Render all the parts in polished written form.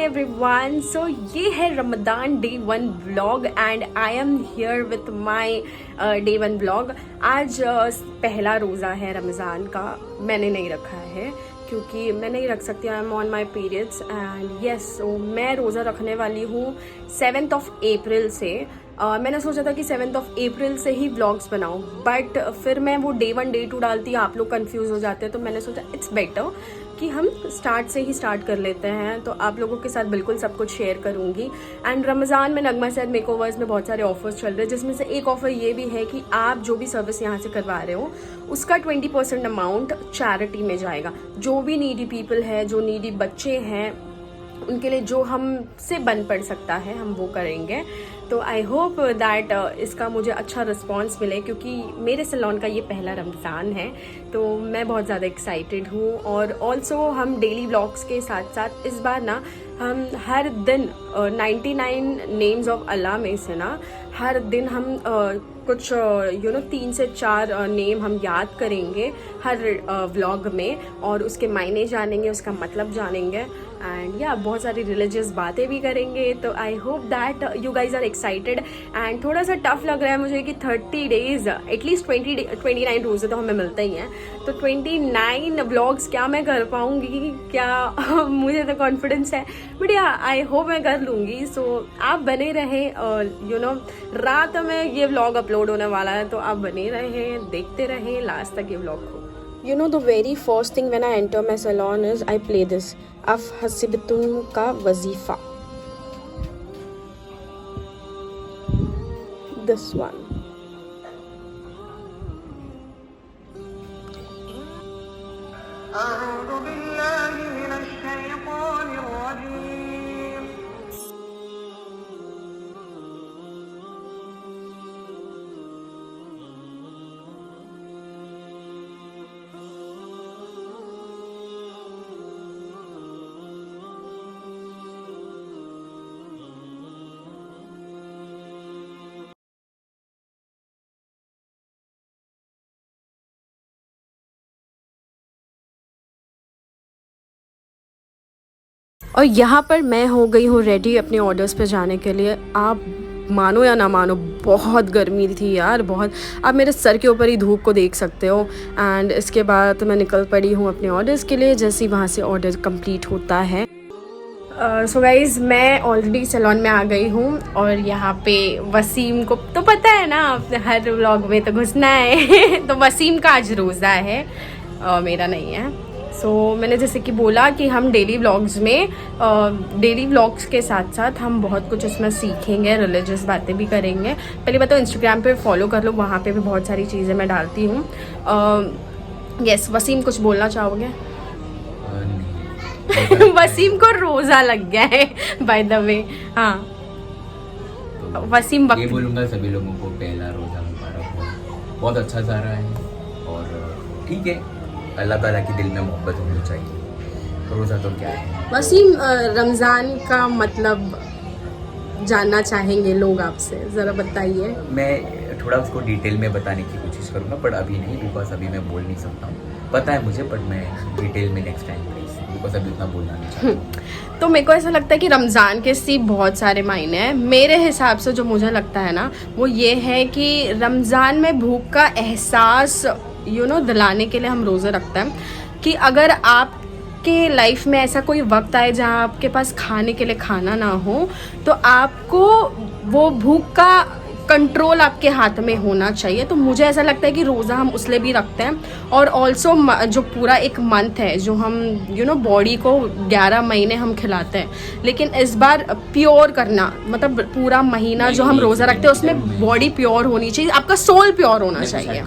Everyone, सो ये है Ramadan day 1 vlog and I am here with my day 1 vlog. आज पहला रोज़ा है रमज़ान का। मैंने नहीं रखा है क्योंकि मैं नहीं रख सकती, I am on my periods and yes, मैं रोज़ा रखने वाली हूँ 7th of April से। मैंने सोचा था कि 7th of April से ही व्लॉग्स बनाऊँ, बट फिर मैं वो डे 1 डे 2 डालती, आप लोग कंफ्यूज हो जाते हैं, तो मैंने सोचा इट्स बेटर कि हम स्टार्ट से ही स्टार्ट कर लेते हैं। तो आप लोगों के साथ बिल्कुल सब कुछ शेयर करूंगी। एंड रमज़ान में नगमा सेहत मेकओवर्स में बहुत सारे ऑफर्स चल रहे हैं, जिसमें से एक ऑफर ये भी है कि आप जो भी सर्विस यहाँ से करवा रहे हो उसका 20% अमाउंट चैरिटी में जाएगा। जो भी नीडी पीपल है, जो नीडी बच्चे हैं, उनके लिए जो हमसे बन पड़ सकता है हम वो करेंगे। तो आई होप दैट इसका मुझे अच्छा रिस्पांस मिले, क्योंकि मेरे सैलून का ये पहला रमज़ान है, तो मैं बहुत ज़्यादा एक्साइटेड हूँ। और ऑल्सो हम डेली व्लॉग्स के साथ साथ इस बार ना हम हर दिन 99 नेम्स ऑफ अल्लाह में से ना हर दिन हम कुछ 3 से 4 नेम हम याद करेंगे हर व्लॉग में, और उसके मायने जानेंगे, उसका मतलब जानेंगे एंड या बहुत सारी रिलीजियस बातें भी करेंगे। तो I hope that you guys are excited. And थोड़ा सा टफ लग रहा है मुझे कि 30 डेज एटलीस्ट 29 रोज़े तो हमें मिलते ही हैं, तो 29 व्लॉग्स क्या मैं कर पाऊँगी क्या मुझे तो कॉन्फिडेंस है, बट या आई होप मैं कर लूँगी। सो आप बने रहे, रात में ये व्लॉग अपलोड होने वाला है, तो आप बने रहे, देखते रहे लास्ट तक ये व्लॉग को। The very first thing when I enter my salon is I play this Af Hasibtum Ka Wazifa. This one. और यहाँ पर मैं हो गई हूँ रेडी अपने ऑर्डर्स पे जाने के लिए। आप मानो या ना मानो, बहुत गर्मी थी यार, बहुत। आप मेरे सर के ऊपर ही धूप को देख सकते हो। एंड इसके बाद मैं निकल पड़ी हूँ अपने ऑर्डर्स के लिए, जैसे ही वहाँ से ऑर्डर कंप्लीट होता है। सो गाइज़, मैं ऑलरेडी सैलून में आ गई हूँ और यहाँ पे वसीम को तो पता है ना, हर व्लॉग में तो घुसना है तो वसीम का आज रोज़ा है, मेरा नहीं है। सो मैंने जैसे कि बोला कि हम डेली व्लॉग्स के साथ साथ हम बहुत कुछ इसमें सीखेंगे, रिलीजियस बातें भी करेंगे। पहली बात तो इंस्टाग्राम पे फॉलो कर लो, वहाँ पे भी बहुत सारी चीज़ें मैं डालती हूँ। यस, वसीम कुछ बोलना चाहोगे? वसीम को रोज़ा लग गया है बाय द वे। हाँ, वसीम ये बोलूँगा सभी लोगों को पहला रोज़ा मुबारक हो, बहुत अच्छा जा रहा है और ठीक है, अल्लाह ताला के दिल में मोहब्बत होनी चाहिए। रोज़ा तो क्या है। वसीम, रमज़ान का मतलब जानना चाहेंगे लोग आपसे, ज़रा बताइए। मैं थोड़ा उसको डिटेल में बताने की कोशिश करूँगा, पर अभी नहीं, बिकॉज अभी मैं बोल नहीं सकता हूँ। पता है मुझे, बट मैं डिटेल में नेक्स्ट टाइम प्लीज़, बिकॉज अभी उतना बोलना नहीं चाहता। तो मेरे को ऐसा लगता है कि रमज़ान के सिर्फ बहुत सारे मायने हैं। मेरे हिसाब से जो मुझे लगता है ना, वो ये है कि रमज़ान में भूख का एहसास दिलाने के लिए हम रोज़े रखते हैं। कि अगर आपके लाइफ में ऐसा कोई वक्त आए जहाँ आपके पास खाने के लिए खाना ना हो, तो आपको वो भूख का कंट्रोल आपके हाथ में होना चाहिए। तो मुझे ऐसा लगता है कि रोज़ा हम उसलिए भी रखते हैं। और ऑल्सो जो पूरा एक मंथ है, जो हम बॉडी को 11 महीने हम खिलाते हैं, लेकिन इस बार प्योर करना, मतलब पूरा महीना जो हम रोज़ा रखते हैं उसमें बॉडी प्योर होनी चाहिए, आपका सोल प्योर होना चाहिए।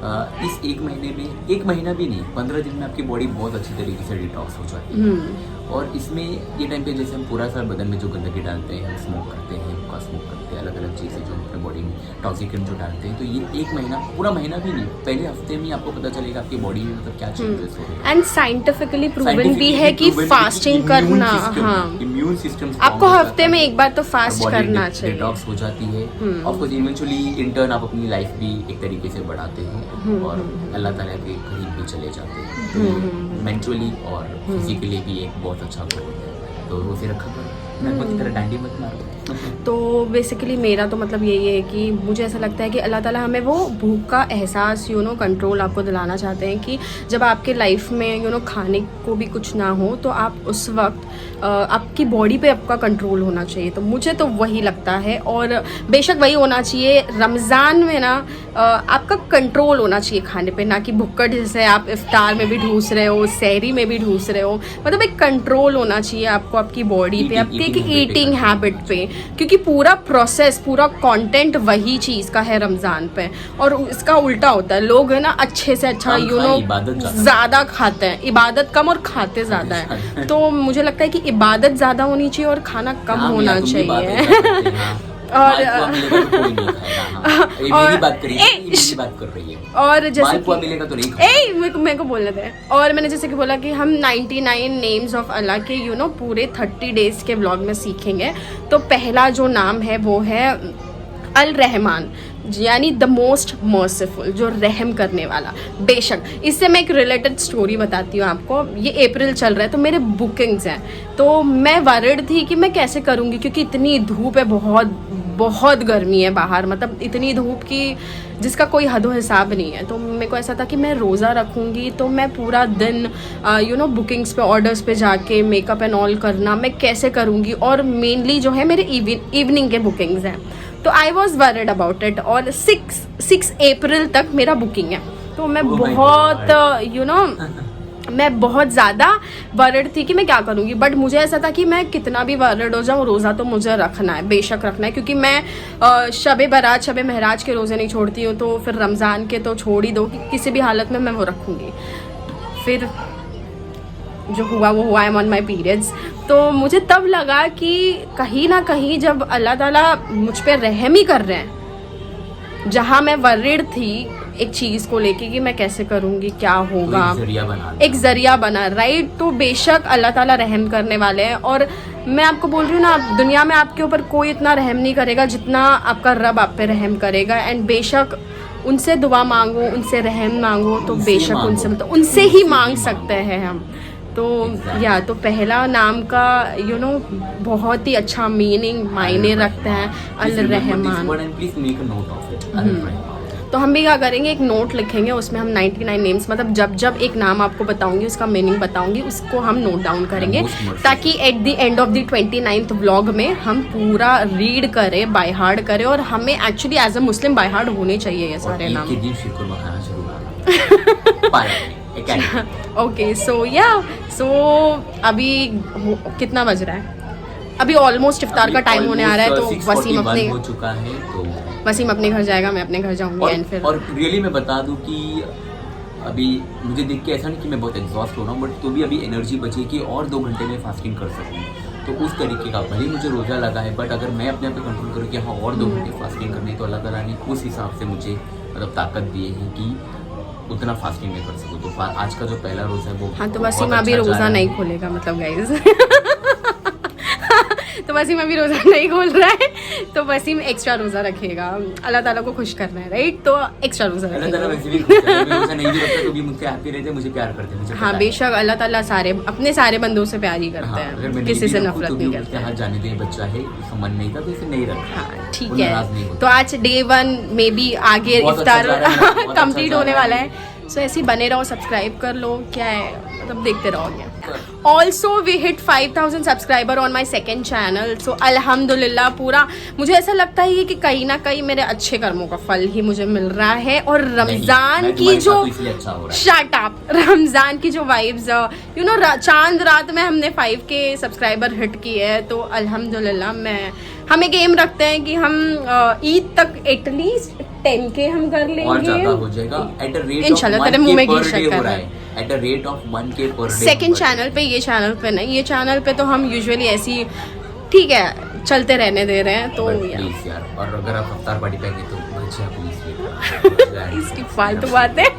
इस एक महीने में, एक महीना भी नहीं, 15 दिन में आपकी बॉडी बहुत अच्छी तरीके से डिटॉक्स हो जाती है। और इसमें ये टाइम पे जैसे हम पूरा साल बदन में जो गंदगी डालते हैं, हम स्मोक करते हैं, हुक्का स्मोक करते हैं, अलग अलग चीज़ें जो अपने बॉडी में टॉक्सिकेंट जो डालते हैं, तो ये एक महीना, पूरा महीना भी नहीं, पहले हफ्ते में आपको पता चलेगा आपकी बॉडी में मतलब क्या चेंजेस हो रहे हैं। एंड साइंटिफिकली प्रूवन भी है कि फास्टिंग करना, हाँ, इम्यून सिस्टम आपको हफ्ते में एक बार तो फास्ट करना चाहिए, डिटॉक्स हो जाती है। Of course eventually in turn आप अपनी लाइफ भी एक तरीके से बढ़ाते हैं और अल्लाह ताला के करीब भी चले जाते हैं। मेंटली और फिजिकली भी एक बहुत अच्छा ग्रोथ है। तो रोजे रखा करो, नरमो की तरह डांडी मत मारो। तो बेसिकली मेरा तो मतलब यही है कि मुझे ऐसा लगता है कि अल्लाह ताला हमें वो भूख का एहसास कंट्रोल आपको दिलाना चाहते हैं कि जब आपके लाइफ में खाने को भी कुछ ना हो तो आप उस वक्त आपकी बॉडी पे आपका कंट्रोल होना चाहिए। तो मुझे तो वही लगता है, और बेशक वही होना चाहिए रमज़ान में ना, आपका कंट्रोल होना चाहिए खाने पे, ना कि भुक्कड़ जैसे आप इफ्तार में भी ढूंस रहे हो, सहरी में भी ढूंस रहे हो। मतलब एक कंट्रोल होना चाहिए आपको आपकी बॉडी पे, आपकी ईटिंग हैबिट पे, क्योंकि पूरा प्रोसेस, पूरा कंटेंट वही चीज़ का है रमज़ान पे। और इसका उल्टा होता है, लोग है ना अच्छे से अच्छा ज़्यादा खाते हैं, इबादत कम और खाते ज़्यादा है। तो मुझे लगता है कि इबादत ज़्यादा होनी चाहिए और खाना कम होना चाहिए। और जैसे मिलेगा तो नहीं, मेरे को बोलने थे। और मैंने जैसे कि बोला कि हम 99 नेम्स ऑफ अल्लाह के पूरे 30 डेज के व्लॉग में सीखेंगे। तो पहला जो नाम है वो है अल रहमान, यानी द मोस्ट मर्सीफुल, जो रहम करने वाला। बेशक इससे मैं एक रिलेटेड स्टोरी बताती हूँ आपको। ये अप्रैल चल रहा है तो मेरे बुकिंग्स हैं, तो मैं वरिड थी कि मैं कैसे करूँगी, क्योंकि इतनी धूप है, बहुत गर्मी है बाहर, मतलब इतनी धूप की जिसका कोई हदो हिसाब नहीं है। तो मेरे को ऐसा था कि मैं रोज़ा रखूँगी तो मैं पूरा दिन बुकिंग्स पे, ऑर्डर्स पे जाके मेकअप एंड ऑल करना मैं कैसे करूँगी, और मेनली जो है मेरे इवनिंग के बुकिंग्स हैं। तो I was worried about it, और 6 अप्रैल तक मेरा बुकिंग है। तो मैं मैं बहुत ज़्यादा वरिड थी कि मैं क्या करूँगी। बट मुझे ऐसा था कि मैं कितना भी वरिड हो जाऊँ, रोज़ा तो मुझे रखना है, बेशक रखना है, क्योंकि मैं शब बारात, शब महराज के रोज़े नहीं छोड़ती हूँ, तो फिर रमज़ान के तो छोड़ ही दो, कि किसी भी हालत में मैं वो रखूँगी। फिर जो हुआ वो हुआ, I am on my periods. तो मुझे तब लगा कि कहीं ना कहीं जब अल्लाह ताला मुझ पर रहम ही कर रहे हैं, जहाँ मैं वरिड थी एक चीज़ को लेके कि मैं कैसे करूँगी, क्या होगा, एक जरिया बना, राइट। तो बेशक अल्लाह ताला रहम करने वाले हैं, और मैं आपको बोल रही हूँ ना, दुनिया में आपके ऊपर कोई इतना रहम नहीं करेगा जितना आपका रब आप पे रहम करेगा। एंड बेशक उनसे दुआ मांगो, उनसे रहम मांगो, तो बेशक उनसे मतलब उनसे ही मांग सकते हैं हम। तो या तो पहला नाम का बहुत ही अच्छा मीनिंग मायने रखते हैं, अल रहमान। तो हम भी क्या करेंगे, एक नोट लिखेंगे, उसमें हम 99 नेम्स, मतलब जब एक नाम आपको बताऊंगी उसका मीनिंग बताऊंगी, उसको हम नोट डाउन करेंगे, ताकि at the end of the 29th vlog में हम पूरा रीड करें, बाय हार्ट करें। और हमें actually as a Muslim by heart होने चाहिए ये सारे नाम। ओके, सो अभी कितना बज रहा है? अभी ऑलमोस्ट इफ्तार का टाइम होने आ रहा है, तो वसीम अपने हो चुका है, तो वसीम अपने घर जाएगा, मैं अपने घर जाऊंगी। एंड फिर और रियली मैं बता दूं कि अभी मुझे देख के ऐसा नहीं कि मैं बहुत एग्जॉस्ट हो रहा हूँ, बट तो भी अभी एनर्जी बची कि और 2 घंटे में फास्टिंग कर सकूँ। तो उस तरीके का भले मुझे रोज़ा लगा है, बट अगर मैं अपने आप पे कंट्रोल करूँ कि हाँ और 2 घंटे फास्टिंग करनी, तो अल्लाह ताला ने उस हिसाब से मुझे मतलब ताकत दी है कि उतना फास्टिंग नहीं कर सकूँ। तो आज का जो पहला रोज़ा है वो, हाँ, तो वसीम अभी रोज़ा नहीं खोलेगा, मतलब गाइज तो वसीम अभी रोज़ा नहीं खोल रहा है, तो वसीम एक्स्ट्रा रोज़ा रखेगा, अल्लाह ताला को खुश करना है, राइट। तो एक्स्ट्रा रोज़ा रखेगा। अल्लाह ताला वैसे भी खुश है, रोज़ा नहीं भी रखता तो भी मुझसे हैप्पी रहते, मुझे प्यार करते हैं, मुझे हाँ बेशक अल्लाह ताला अपने सारे बंदों से प्यार ही करते हैं, किसी से नफरत नहीं करते हैं। जाने दे, बच्चा है, इसका मन नहीं था तो इसे नहीं रखा। हाँ ठीक है। तो आज day 1 में भी आगे इफ्तार कंप्लीट होने वाला है। सो ऐसे बने रहो, सब्सक्राइब कर लो, क्या है मतलब देखते रहोगे। Also we hit 5000 subscriber on my second channel. So अल्हम्दुलिल्लाह, पूरा मुझे ऐसा लगता है कि कहीं ना कहीं मेरे अच्छे कर्मों का फल ही मुझे मिल रहा है। और रमजान की जो शट अप, रमजान की जो वाइब्स चांद रात में हमने 5K सब्सक्राइबर हिट किए है, तो अल्हम्दुलिल्लाह हम एक एम रखते हैं कि हम ईद तक एटलीस्ट 10K हम कर लेंगे, और ज्यादा हो जाएगा। इंशाल्लाह तेरे मुंह में घी शक्कर है। At a rate of 1K per day। Second channel पे, ये चैनल पे नहीं, ये चैनल पे तो हम यूजुअली ऐसी ठीक है चलते रहने दे रहे हैं। तो प्लीज यार, और अगर आप अफ्तार पार्टी पे गए तो प्लीज इसकी फालतू बात है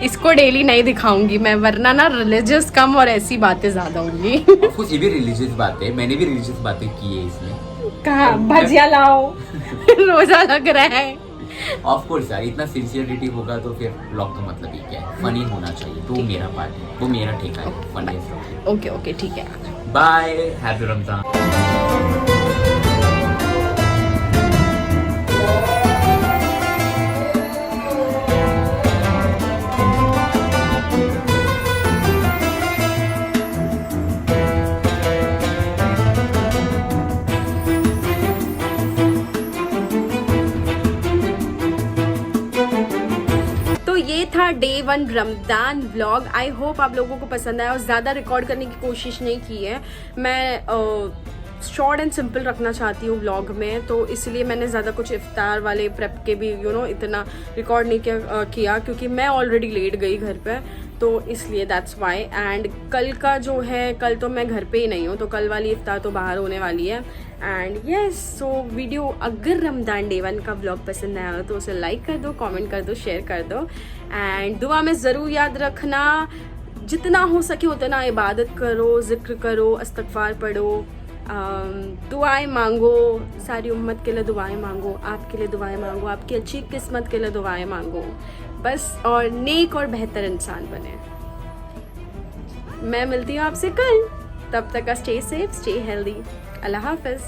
इसको डेली नहीं दिखाऊंगी मैं, वरना ना रिलीजियस कम और ऐसी बातें ज्यादा होंगी। कुछ ये भी रिलीजियस बातें, मैंने भी रिलीजियस बातें की है इसमें। कहा भजिया लाओ रोजा लग रहा है, ऑफ कोर्स यार, इतना सिंसियरिटी होगा तो फिर ब्लॉग का मतलब ही क्या है, फनी होना चाहिए, तो वो मेरा पार्ट है, वो मेरा ठेका है फनी। ओके ओके ठीक है। Bye, happy Ramzan. तो ये था day 1 Ramzan vlog. I hope आप लोगों को पसंद आया, और ज़्यादा रिकॉर्ड करने की कोशिश नहीं की है। मैं शॉर्ट एंड सिंपल रखना चाहती हूँ व्लॉग में, तो इसलिए मैंने ज़्यादा कुछ इफ्तार वाले प्रेप के भी इतना रिकॉर्ड नहीं किया क्योंकि मैं ऑलरेडी लेट गई घर पे, तो इसलिए दैट्स वाई। एंड कल का जो है, कल तो मैं घर पे ही नहीं हूँ, तो कल वाली इफ्तार तो बाहर होने वाली है। एंड यस, सो वीडियो अगर रमजान डे 1 का व्लॉग पसंद आया हो तो उसे लाइक कर दो, कमेंट कर दो, शेयर कर दो, एंड दुआ में ज़रूर याद रखना, जितना हो सके उतना इबादत करो, जिक्र करो, इस्तगफार पढ़ो, दुआएं मांगो, सारी उम्मत के लिए दुआएं मांगो, आपके लिए दुआएं मांगो, आपकी अच्छी किस्मत के लिए दुआएं मांगो बस, और नेक और बेहतर इंसान बने। मैं मिलती हूँ आपसे कल, तब तक का स्टे सेफ, स्टे हेल्दी। अल्लाह हाफिज़।